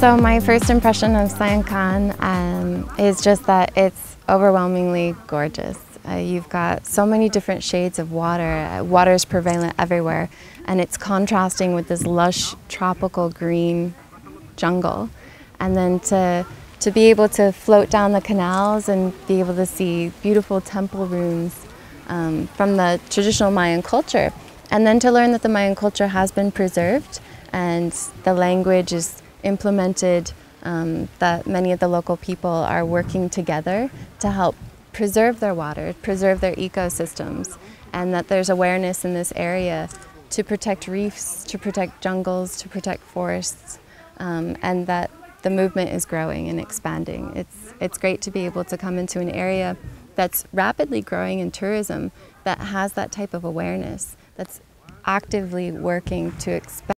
So my first impression of Sian Ka'an is just that it's overwhelmingly gorgeous. You've got so many different shades of water. Water is prevalent everywhere, and it's contrasting with this lush tropical green jungle. And then to be able to float down the canals and be able to see beautiful temple ruins from the traditional Mayan culture. And then to learn that the Mayan culture has been preserved and the language is implemented, that many of the local people are working together to help preserve their water, preserve their ecosystems, and that there's awareness in this area to protect reefs, to protect jungles, to protect forests, and that the movement is growing and expanding. It's great to be able to come into an area that's rapidly growing in tourism, that has that type of awareness, that's actively working to expand